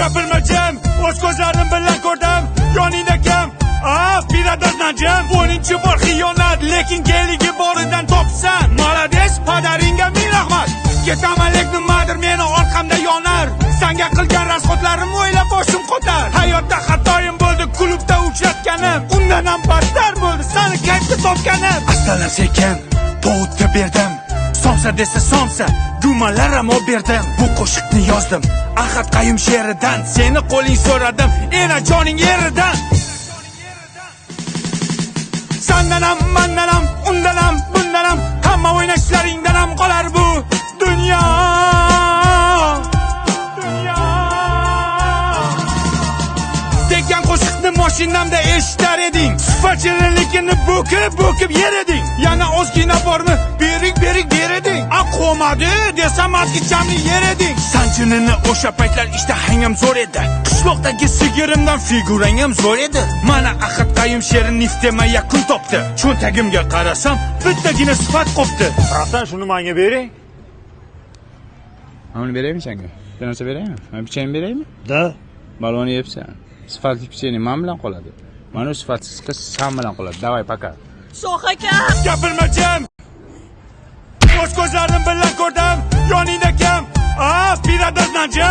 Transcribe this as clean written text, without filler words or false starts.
Gapirma jim, o'z ko'zlarim bilan ko'rdim. Yoningda kim? Biradar najim. 10-chi bor xiyonat, lekin keligi boridan topsan. Malades, padaringga ming rahmat. Ketaman lek nimadir meni orqamda yonar. Senga qilgan rasxotlarim o'ylab boshim qotar. Hayotda xatoyim bo'ldi, klubda uchratganim. Undan ham battar bo'ldi, seni kayfda topganim. Astalar sekin, povutga berdim. Somsa desa somsa, gumalar ham berdim. Bu qo'shiqni yozdim Ahad Qayum she'ridan. Seni qo'ling so'radim, ena joning yeridan. Sendan ham, mendan ham, undan ham, bundan ham, hamma o'ynashlaringdan ham qolar bu dunyo. Degan qo'shiqni mashinamda eshitar eding. Sifatchilikni bo'kib yer eding. Yana ozgina bormi? Bering ber eding. Qo'madi desam atgichamni yer eding. Sanchunini o'sha paytlar ishtahang ham zo'r edi. Qishloqdagi sigirimdan figurang ham zo'r edi. Mana Ahad Qayum she'ri niftema yakun topdi. Cho'ntagimga qarasam, bittagina sifat qopti. Rostdan shuni menga bering. Mana beraymi senga? Bir narsa beraymi? Men pichayni beraymi? Da. Balonni yebsan. Sifatli pichayni men bilan qoladi. Mana sifatsiz qiz sen bilan qoladi. Davay paka. Shoh aka. Gapirma jim. O'z ko'zlarim bilan ko'rdim. Yoningda kim? Biradar najim.